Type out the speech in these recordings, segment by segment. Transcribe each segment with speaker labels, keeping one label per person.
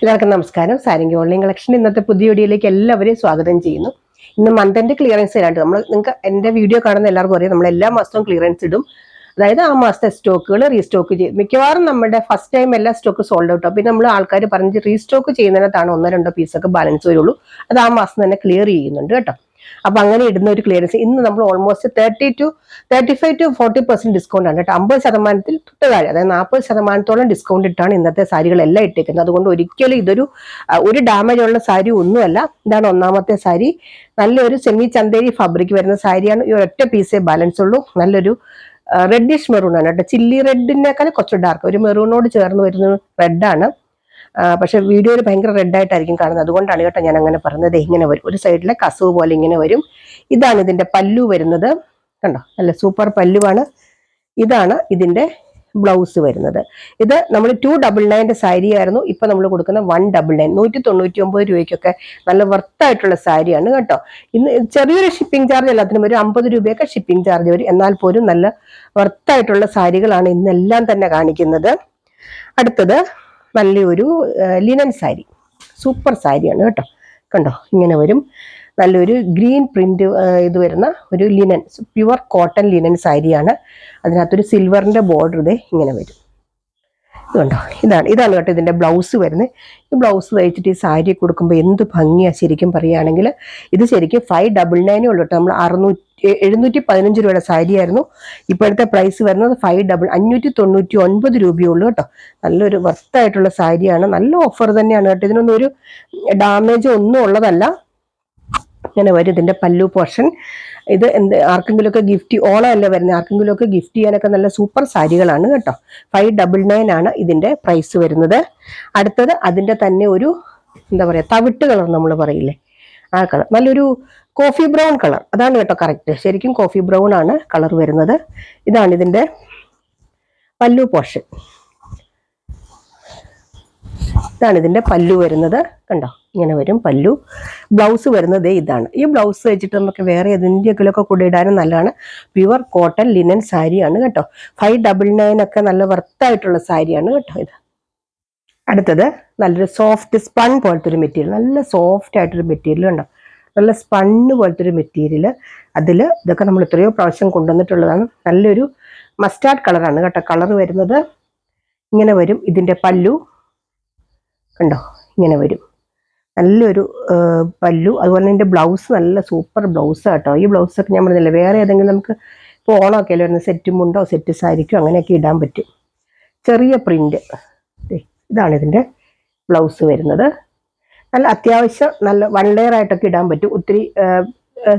Speaker 1: എല്ലാവർക്കും നമസ്കാരം. സാരിങ്കി online collection ഇന്നത്തെ പുതിയ വീഡിയോയിലേക്ക് എല്ലാവരെയും സ്വാഗതം ചെയ്യുന്നു. ഇന്ന് മന്തിന്റെ ക്ലിയറൻസ് ഇടാണ്ട് നിങ്ങൾക്ക് എന്റെ വീഡിയോ കാണുന്ന എല്ലാവർക്കും അറിയാം, നമ്മൾ എല്ലാ മാസവും ക്ലിയറൻസ് ഇടും. അതായത് ആ മാസത്തെ സ്റ്റോക്കുകൾ റീസ്റ്റോക്ക് ചെയ്യും. മിക്കവാറും നമ്മുടെ ഫസ്റ്റ് ടൈം എല്ലാ സ്റ്റോക്ക് സോൾഡ് ഔട്ട്. പിന്നെ നമ്മൾ ആൾക്കാർ പറഞ്ഞ് റീസ്റ്റോക്ക് ചെയ്യുന്നതിനകത്താണ് 1-2 പീസൊക്കെ ബാലൻസ് വരുള്ളൂ. അത് ആ മാസം തന്നെ ക്ലിയർ ചെയ്യുന്നുണ്ട് കേട്ടോ. അപ്പൊ അങ്ങനെ ഇടുന്ന ഒരു ക്ലിയറൻസ് ഇന്ന് നമ്മൾ ഓൾമോസ്റ്റ് 35-40% ഡിസ്കൗണ്ട് ആണ് കേട്ടോ. 50% തൊട്ട് താഴെ, അതായത് 40% ഡിസ്കൗണ്ട് ഇട്ടാണ് ഇന്നത്തെ സാരികളെല്ലാം ഇട്ടേക്കുന്നത്. അതുകൊണ്ട് ഒരിക്കലും ഇതൊരു ഡാമേജ് ഉള്ള സാരി ഒന്നുമല്ല. ഇതാണ് ഒന്നാമത്തെ സാരി. നല്ലൊരു സെമി ചന്തേരി ഫാബ്രിക് വരുന്ന സാരിയാണ്. ഈ ഒറ്റ പീസേ ബാലൻസ് ഉള്ളൂ. നല്ലൊരു റെഡിഷ് മെറൂൺ ആണ് കേട്ടോ. ചില്ലി റെഡിനേക്കാൾ കുറച്ച് ഡാർക്ക്, ഒരു മെറൂണോട് ചേർന്ന് വരുന്ന റെഡാണ്. പക്ഷെ വീഡിയോയിൽ ഭയങ്കര റെഡ് ആയിട്ടായിരിക്കും കാണുന്നത്. അതുകൊണ്ടാണ് കേട്ടോ ഞാൻ അങ്ങനെ പറഞ്ഞത്. ഇങ്ങനെ വരും, ഒരു സൈഡിലെ കസവ് പോലെ ഇങ്ങനെ വരും. ഇതാണ് ഇതിന്റെ പല്ലു വരുന്നത്. കണ്ടോ, നല്ല സൂപ്പർ പല്ലുവാണ്. ഇതാണ് ഇതിന്റെ ബ്ലൗസ് വരുന്നത്. ഇത് നമ്മൾ 299 സാരി ആയിരുന്നു. ഇപ്പൊ നമ്മൾ കൊടുക്കുന്ന 199, 199 രൂപയ്ക്കൊക്കെ നല്ല വർത്തായിട്ടുള്ള സാരിയാണ് കേട്ടോ. ഇന്ന് ചെറിയൊരു ഷിപ്പിംഗ് ചാർജ് എല്ലാത്തിനും ഒരു 50 രൂപയൊക്കെ ഷിപ്പിംഗ് ചാർജ് വരും. എന്നാൽ പോലും നല്ല വർത്തായിട്ടുള്ള സാരികളാണ് ഇന്നെല്ലാം തന്നെ കാണിക്കുന്നത്. അടുത്തത് നല്ലൊരു ലിനൻ സാരി, സൂപ്പർ സാരിയാണ് കേട്ടോ. കണ്ടോ, ഇങ്ങനെ വരും. നല്ലൊരു ഗ്രീൻ പ്രിന്റ് ഇത് വരുന്ന ഒരു ലിനൻ, പ്യുവർ കോട്ടൺ ലിനൻ സാരിയാണ്. അതിനകത്തൊരു സിൽവറിന്റെ ബോർഡർ ഇതേ ഇങ്ങനെ വരും. ഇതുണ്ടോ, ഇതാണ് കേട്ടോ ഇതിന്റെ ബ്ലൗസ് വരുന്നത്. ഈ ബ്ലൗസ് തയ്ച്ചിട്ട് ഈ സാരി കൊടുക്കുമ്പോൾ എന്ത് ഭംഗിയാണ് ശരിക്കും പറയുകയാണെങ്കിൽ. ഇത് ശരിക്കും 599 ഉള്ളൂ കേട്ടോ. നമ്മൾ 715 രൂപയുടെ സാരിയായിരുന്നു. ഇപ്പോഴത്തെ പ്രൈസ് വരുന്നത് 599 രൂപയുള്ളൂ കേട്ടോ. നല്ലൊരു വർത്തായിട്ടുള്ള സാരിയാണ്. നല്ല ഓഫർ തന്നെയാണ് കേട്ടോ. ഇതിനൊന്നും ഒരു ഡാമേജ് ഒന്നും ഉള്ളതല്ല. ഇങ്ങനെ വരും ഇതിന്റെ പല്ലു പോർഷൻ. ഇത് ആർക്കെങ്കിലുമൊക്കെ ഗിഫ്റ്റ്, ഓണമല്ലേ വരുന്നത്, ആർക്കെങ്കിലുമൊക്കെ ഗിഫ്റ്റ് ചെയ്യാനൊക്കെ നല്ല സൂപ്പർ സാരികളാണ് കേട്ടോ. 599 ആണ് ഇതിന്റെ പ്രൈസ് വരുന്നത്. അടുത്തത് അതിന്റെ തന്നെ ഒരു എന്താ പറയാ, തവിട്ട് കളർ നമ്മൾ പറയില്ലേ, ആ കളർ, നല്ലൊരു കോഫി ബ്രൗൺ കളർ. അതാണ് കേട്ടോ കറക്റ്റ്. ശരിക്കും കോഫി ബ്രൗൺ ആണ് കളർ വരുന്നത്. ഇതാണ് ഇതിന്റെ പല്ലു പോർഷൻ. ഇതാണ് ഇതിന്റെ പല്ലു വരുന്നത്. കണ്ടോ, ഇങ്ങനെ വരും പല്ലു. ബ്ലൗസ് വരുന്നത് ഇതാണ്. ഈ ബ്ലൗസ് വെച്ചിട്ട് നമുക്ക് വേറെ ഏതെങ്കിലുമൊക്കെ കൂടെ ഇടാനും നല്ലതാണ്. പ്യുവർ കോട്ടൺ ലിനൻ സാരിയാണ് കേട്ടോ. 599 ഒക്കെ നല്ല വർത്തായിട്ടുള്ള സാരിയാണ് കേട്ടോ ഇത്. അടുത്തത് നല്ലൊരു സോഫ്റ്റ് സ്പൺ പോലത്തെ ഒരു മെറ്റീരിയൽ, നല്ല സോഫ്റ്റ് ആയിട്ടൊരു മെറ്റീരിയൽ കണ്ടോ. നല്ല സ്പണ്ണ് പോലത്തെ ഒരു മെറ്റീരിയൽ. ഇതൊക്കെ നമ്മൾ എത്രയോ പ്രാവശ്യം കൊണ്ടുവന്നിട്ടുള്ളതാണ്. നല്ലൊരു മസ്റ്റാർഡ് കളറാണ് കേട്ടോ കളർ വരുന്നത്. ഇങ്ങനെ വരും ഇതിന്റെ പല്ലു. കണ്ടോ, ഇങ്ങനെ വരും. നല്ലൊരു പല്ലു. അതുപോലെ ഇതിന്റെ ബ്ലൗസ് നല്ല സൂപ്പർ ബ്ലൗസ് കേട്ടോ. ഈ ബ്ലൗസൊക്കെ ഞാൻ പറഞ്ഞില്ല, വേറെ ഏതെങ്കിലും നമുക്ക് ഇപ്പോൾ ഓണമൊക്കെ അല്ലേ വരുന്നത്, സെറ്റ് മുണ്ടോ സെറ്റ് സാരിക്കോ അങ്ങനെയൊക്കെ ഇടാൻ പറ്റും. ചെറിയ പ്രിന്റ്. ഇതാണ് ഇതിന്റെ ബ്ലൗസ് വരുന്നത്. നല്ല അത്യാവശ്യം നല്ല 1 ലെയർ ആയിട്ടൊക്കെ ഇടാൻ പറ്റും. ഒത്തിരി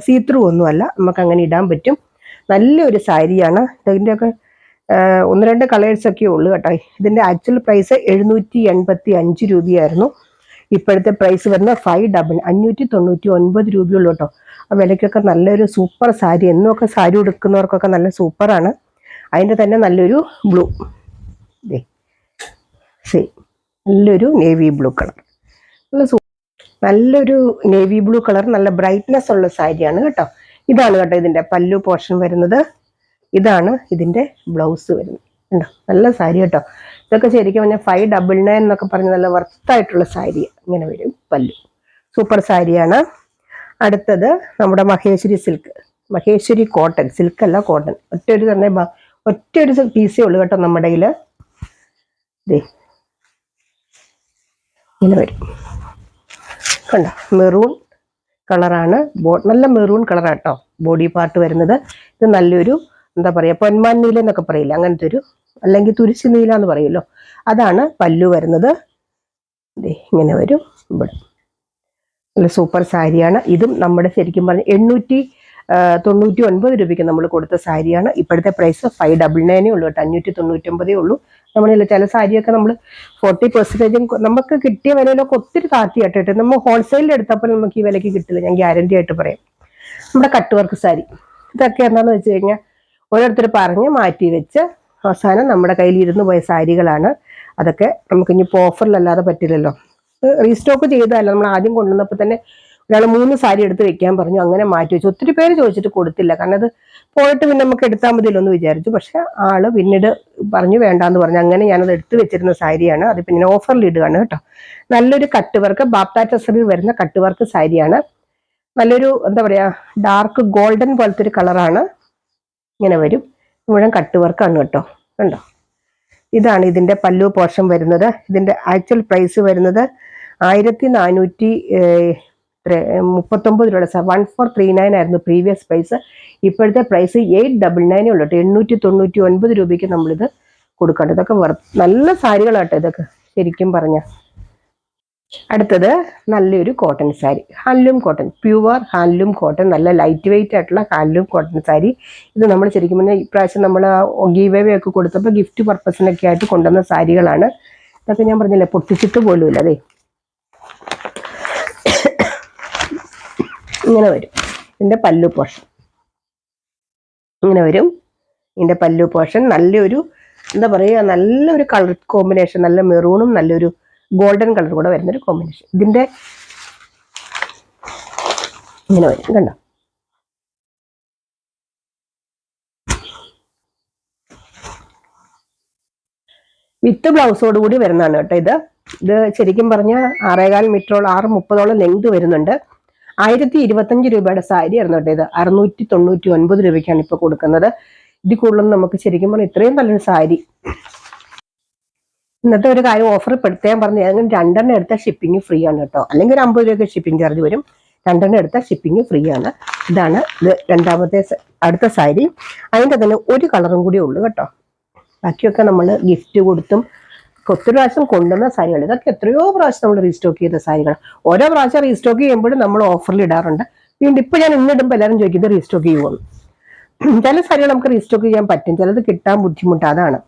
Speaker 1: സീത്രൂ ഒന്നുമല്ല, നമുക്ക് അങ്ങനെ ഇടാൻ പറ്റും. നല്ലൊരു സാരിയാണ്. ഇതിൻ്റെയൊക്കെ 1-2 കളേഴ്സൊക്കെ ഉള്ളു കേട്ടോ. ഇതിന്റെ ആക്ച്വൽ പ്രൈസ് 785 രൂപയായിരുന്നു. ഇപ്പോഴത്തെ പ്രൈസ് വരുന്നത് 599 രൂപയുള്ളൂ കേട്ടോ. ആ വിലയ്ക്കൊക്കെ നല്ലൊരു സൂപ്പർ സാരി. എന്നൊക്കെ സാരി ഉടുക്കുന്നവർക്കൊക്കെ നല്ല സൂപ്പറാണ്. അതിൻ്റെ തന്നെ നല്ലൊരു ബ്ലൂ, നല്ലൊരു നേവി ബ്ലൂ കളർ, നല്ലൊരു നേവി ബ്ലൂ കളർ, നല്ല ബ്രൈറ്റ്നെസ് ഉള്ള സാരിയാണ് കേട്ടോ. ഇതാണ് കേട്ടോ ഇതിന്റെ പല്ലു പോർഷൻ വരുന്നത്. ഇതാണ് ഇതിന്റെ ബ്ലൗസ് വരുന്നത്. ഉണ്ടോ, നല്ല സാരി കേട്ടോ. ഇതൊക്കെ ശരിക്കും പറഞ്ഞാൽ 599 എന്നൊക്കെ പറഞ്ഞ നല്ല വർത്തായിട്ടുള്ള സാരി. ഇങ്ങനെ വരും പല്ലു, സൂപ്പർ സാരിയാണ്. അടുത്തത് നമ്മുടെ Maheshwari silk, Maheshwari cotton, silk അല്ല കോട്ടൺ. ഒറ്റൊരു പീസേ ഉള്ളൂ കേട്ടോ നമ്മുടെ കയ്യിൽ. ഇങ്ങനെ വരും കണ്ടോ, മെറൂൺ കളറാണ്. നല്ല മെറൂൺ കളറാട്ടോ ബോഡി പാർട്ട് വരുന്നത്. ഇത് നല്ലൊരു എന്താ പറയാ, പൊന്മാൻ നീല എന്നൊക്കെ പറയില്ല, അങ്ങനത്തെ ഒരു, അല്ലെങ്കിൽ തുരിശു നീല എന്ന് പറയുമല്ലോ, അതാണ് പല്ലു വരുന്നത്. ഇങ്ങനെ വരും ഇവിടെ. നല്ല സൂപ്പർ സാരിയാണ്. ഇതും നമ്മുടെ ശരിക്കും പറഞ്ഞ 899 രൂപയ്ക്ക് നമ്മൾ കൊടുത്ത സാരിയാണ്. ഇപ്പോഴത്തെ പ്രൈസ് 599 ഉള്ളൂ കേട്ടോ. 599 ഉള്ളൂ. നമ്മളില്ല ചില സാരിയൊക്കെ നമ്മൾ 40% നമുക്ക് കിട്ടിയ വിലയിലൊക്കെ ഒത്തിരി താഴ്ത്തിയായിട്ട് നമ്മൾ ഹോൾസെയിലിൽ എടുത്തപ്പോൾ നമുക്ക് ഈ വിലയ്ക്ക് കിട്ടില്ല, ഞാൻ ഗ്യാരണ്ടി ആയിട്ട് പറയാം. നമ്മുടെ കട്ട് വർക്ക് സാരി ഇതൊക്കെ എന്താണെന്ന് വെച്ച് കഴിഞ്ഞാൽ ഓരോരുത്തർ പറഞ്ഞ് മാറ്റി വെച്ച് അവസാനം നമ്മുടെ കയ്യിൽ ഇരുന്ന് പോയ സാരികളാണ്. അതൊക്കെ നമുക്ക് ഇനിയിപ്പോൾ ഓഫറിലല്ലാതെ പറ്റില്ലല്ലോ. റീസ്റ്റോക്ക് ചെയ്തതല്ല, നമ്മൾ ആദ്യം കൊണ്ടുവന്നപ്പോൾ തന്നെ ഒരാൾ 3 സാരി എടുത്ത് വെക്കാൻ പറഞ്ഞു, അങ്ങനെ മാറ്റി വെച്ചു. ഒത്തിരി പേര് ചോദിച്ചിട്ട് കൊടുത്തില്ല, കാരണം അത് പോയിട്ട് പിന്നെ നമുക്ക് എടുത്താൽ മതിയല്ലോ എന്ന് വിചാരിച്ചു. പക്ഷെ ആള് പിന്നീട് പറഞ്ഞു വേണ്ടാന്ന് പറഞ്ഞു. അങ്ങനെ ഞാനത് എടുത്തു വെച്ചിരുന്ന സാരിയാണ്, അത് പിന്നെ ഓഫറിൽ ഇടുകയാണ് കേട്ടോ. നല്ലൊരു കട്ട് വർക്ക്, ബാപ്റ്റാറ്റസറി വരുന്ന കട്ട് വർക്ക് സാരിയാണ്. നല്ലൊരു എന്താ പറയാ, ഡാർക്ക് ഗോൾഡൻ പോലത്തെ ഒരു കളറാണ്. ഇങ്ങനെ വരും, മുഴുവൻ കട്ട് വർക്കാണ് കേട്ടോ. കണ്ടോ, ഇതാണ് ഇതിന്റെ പല്ലു പോർഷൻ വരുന്നത്. ഇതിന്റെ ആക്ച്വൽ പ്രൈസ് വരുന്നത് 1439 രൂപയുടെ 1439 ആയിരുന്നു പ്രീവിയസ് പ്രൈസ്. ഇപ്പോഴത്തെ പ്രൈസ് 899 ഉള്ളൂ കേട്ടോ. 899 രൂപയ്ക്ക് നമ്മളിത് കൊടുക്കേണ്ടത്. ഇതൊക്കെ നല്ല സാരികളാട്ടോ ഇതൊക്കെ ശരിക്കും പറഞ്ഞ. അടുത്തത് നല്ലൊരു cotton sari, handloom cotton, pure handloom cotton, നല്ല ലൈറ്റ് വെയിറ്റ് ആയിട്ടുള്ള ഹാൻഡ്ലൂം കോട്ടൺ സാരി. ഇത് നമ്മൾ ശരിക്കും പറഞ്ഞാൽ ഇപ്രാവശ്യം നമ്മൾ ഗീവ് അവേ ഒക്കെ കൊടുത്തപ്പോൾ ഗിഫ്റ്റ് പർപ്പസിനൊക്കെ ആയിട്ട് കൊണ്ടുവന്ന സാരികളാണ്. ഇതൊക്കെ ഞാൻ പറഞ്ഞില്ലേ, പൊട്ടിച്ചിട്ട് പോലും ഇല്ല. അതെ, ഇങ്ങനെ വരും ഇതിന്റെ പല്ലു പോർഷൻ. ഇങ്ങനെ വരും ഇതിന്റെ പല്ലു പോർഷൻ. നല്ലൊരു എന്താ പറയുക, നല്ലൊരു കളർ കോമ്പിനേഷൻ, നല്ല മെറൂണും നല്ലൊരു ഗോൾഡൻ കളർ കൂടെ വരുന്നൊരു കോമ്പിനേഷൻ. ഇതിന്റെ ഇങ്ങനെ വരും, കണ്ടോ. വിത്ത് ബ്ലൗസോട് കൂടി വരുന്നതാണ് കേട്ടോ ഇത്. ഇത് ശരിക്കും പറഞ്ഞാൽ 6.25 മീറ്ററോളം, 6:30 ലെങ്ത് വരുന്നുണ്ട്. 1025 രൂപയുടെ സാരി ആയിരുന്നു കേട്ടോ ഇത്. 699 രൂപയ്ക്കാണ് ഇപ്പൊ കൊടുക്കുന്നത്. ഇതിൽ കൂടുതലൊന്നും നമുക്ക് ശരിക്കും പറഞ്ഞാൽ ഇത്രയും നല്ലൊരു സാരി. ഇന്നത്തെ ഒരു കാര്യം ഓഫർ പെടുത്താൻ പറഞ്ഞു, ഏതെങ്കിലും 2 എണ്ണം എടുത്താൽ ഷിപ്പിംഗ് ഫ്രീ ആണ് കേട്ടോ. അല്ലെങ്കിൽ ഒരു 50 രൂപയ്ക്ക് ഷിപ്പിംഗ് ചാർജ് വരും. 2 എണ്ണം എടുത്താൽ ഷിപ്പിംഗ് ഫ്രീ ആണ്. ഇതാണ് ഇത് രണ്ടാമത്തെ അടുത്ത സാരി. അതിൻ്റെ തന്നെ ഒരു കളറും കൂടി ഉള്ളു കേട്ടോ. ബാക്കിയൊക്കെ നമ്മൾ ഗിഫ്റ്റ് കൊടുത്തും ഒത്തിരി പ്രാവശ്യം കൊണ്ടുവന്ന സാരികൾ. ഇതൊക്കെ എത്രയോ പ്രാവശ്യം നമ്മൾ റീസ്റ്റോക്ക് ചെയ്ത സാരികൾ. ഓരോ പ്രാവശ്യം റീസ്റ്റോക്ക് ചെയ്യുമ്പോഴും നമ്മൾ ഓഫറിൽ ഇടാറുണ്ട്. വീണ്ടും ഇപ്പൊ ഞാൻ ഇന്നിടുമ്പോൾ എല്ലാവരും ചോദിക്കുന്നത് റീസ്റ്റോക്ക് ചെയ്യുമെന്ന്. ചില സാരികൾ നമുക്ക് റീസ്റ്റോക്ക് ചെയ്യാൻ പറ്റും, ചിലത് കിട്ടാൻ ബുദ്ധിമുട്ട്. അതാണ്.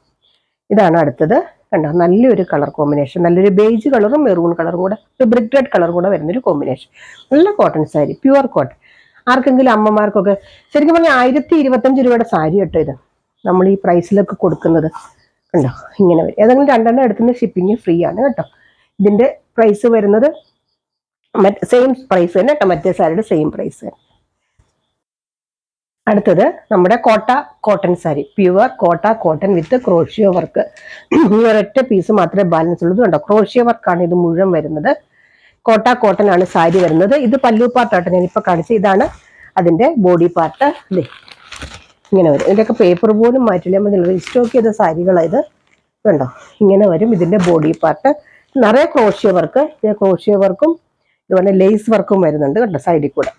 Speaker 1: ഇതാണ് അടുത്തത്. കണ്ടോ, നല്ലൊരു കളർ കോമ്പിനേഷൻ, നല്ലൊരു ബേജ് കളറും മെറൂൺ കളറും കൂടെ, ഒരു ബ്രിക്ക് റെഡ് കളർ കൂടെ വരുന്നൊരു കോമ്പിനേഷൻ. നല്ല കോട്ടൺ സാരി, പ്യുവർ കോട്ടൺ. ആർക്കെങ്കിലും അമ്മമാർക്കൊക്കെ ശരിക്കും പറഞ്ഞാൽ 1025 രൂപയുടെ സാരി കേട്ടോ ഇത് നമ്മൾ ഈ പ്രൈസിലൊക്കെ കൊടുക്കുന്നത്. കണ്ടോ, ഇങ്ങനെ വരും. ഏതെങ്കിലും 2 എണ്ണം എടുക്കുന്ന ഷിപ്പിംഗ് ഫ്രീ ആണ് കേട്ടോ. ഇതിന്റെ പ്രൈസ് വരുന്നത് സെയിം പ്രൈസ് തന്നെ കേട്ടോ, മറ്റേ സാരിയുടെ സെയിം പ്രൈസ് തന്നെ. അടുത്തത് നമ്മുടെ കോട്ട കോട്ടൺ സാരി, പ്യുവർ കോട്ട കോട്ടൺ വിത്ത് ക്രോഷ്യോ വർക്ക്. ഈ ഒരൊറ്റ പീസ് മാത്രമേ ബാലൻസ് ഉള്ളൂ. കണ്ടോ, ക്രോഷ്യോ വർക്കാണ് ഇത് മുഴുവൻ വരുന്നത്. കോട്ട കോട്ടൺ ആണ് സാരി വരുന്നത്. ഇത് പല്ലു പാർട്ടായിട്ട് ഞാനിപ്പോൾ കാണിച്ചത്. ഇതാണ് അതിന്റെ ബോഡി പാർട്ട്. അല്ലേ, ഇങ്ങനെ വരും. ഇതിൻ്റെയൊക്കെ പേപ്പർ പോലും മാറ്റില്ല, നമ്മൾ റീസ്റ്റോക്ക് ചെയ്ത സാരികളായത്. കണ്ടോ, ഇങ്ങനെ വരും ഇതിന്റെ ബോഡി പാർട്ട്. നിറയെ ക്രോഷ്യോ വർക്ക്, ക്രോഷ്യോ വർക്കും ഇതുപോലെ ലേസ് വർക്കും വരുന്നുണ്ട് കേട്ടോ സൈഡിൽ കൂടെ.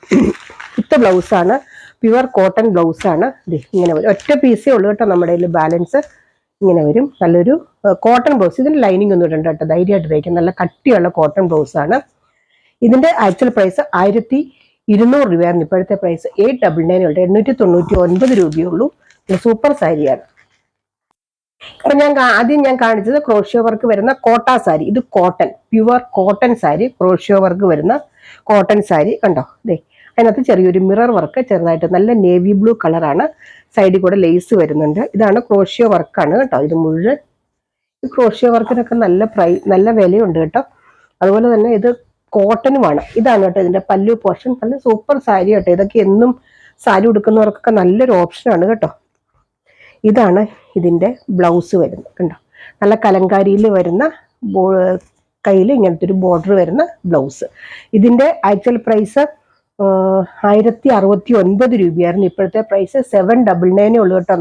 Speaker 1: വിത്ത് ബ്ലൗസാണ്, പ്യുവർ കോട്ടൺ ബ്ലൗസാണ്. ഇങ്ങനെ വരും. ഒറ്റ പീസേ ഉള്ളൂ കേട്ടോ നമ്മുടെ കയ്യിൽ ബാലൻസ്. ഇങ്ങനെ വരും. നല്ലൊരു കോട്ടൺ ബ്ലൗസ്. ഇതിന് ലൈനിങ് ഒന്നും ഇടണ്ട കേട്ടോ, ധൈര്യമായിട്ട് തയ്ക്കാം. നല്ല കട്ടിയുള്ള കോട്ടൺ ബ്ലൗസാണ്. ഇതിന്റെ ആക്ച്വൽ പ്രൈസ് 1200 രൂപയായിരുന്നു. ഇപ്പോഴത്തെ പ്രൈസ് 899 ഉണ്ട്. 899 രൂപയുള്ളൂ. സൂപ്പർ സാരിയാണ്. അപ്പൊ ആദ്യം ഞാൻ കാണിച്ചത് ക്രോഷ്യോ വർക്ക് വരുന്ന കോട്ട സാരി. ഇത് cotton, pure cotton sari, crochet work വരുന്ന കോട്ടൺ സാരി. കണ്ടോ, അതിനകത്ത് ചെറിയൊരു മിറർ വർക്ക്, ചെറുതായിട്ട് നല്ല നേവി ബ്ലൂ കളറാണ്. സൈഡിൽ കൂടെ ലേസ് വരുന്നുണ്ട്. ഇതാണ് ക്രോഷ്യോ വർക്കാണ് കേട്ടോ ഇത് മുഴുവൻ. ഈ ക്രോഷ്യോ വർക്കിനൊക്കെ നല്ല വിലയുണ്ട് കേട്ടോ. അതുപോലെ തന്നെ ഇത് കോട്ടനുമാണ്. ഇതാണ് കേട്ടോ ഇതിന്റെ പല്ലു പോർഷൻ. നല്ല സൂപ്പർ സാരി കേട്ടോ. ഇതൊക്കെ എന്നും സാരി ഉടുക്കുന്നവർക്കൊക്കെ നല്ലൊരു ഓപ്ഷനാണ് കേട്ടോ. ഇതാണ് ഇതിന്റെ ബ്ലൗസ് വരുന്നത്. കണ്ടോ, നല്ല കലങ്കാരിയിൽ വരുന്ന കയ്യിൽ ഇങ്ങനത്തെ ഒരു ബോർഡർ വരുന്ന ബ്ലൗസ്. ഇതിന്റെ ആക്ച്വൽ പ്രൈസ് 1069 രൂപയായിരുന്നു. ഇപ്പോഴത്തെ പ്രൈസ് 799 ഉള്ളൂ കേട്ടോ.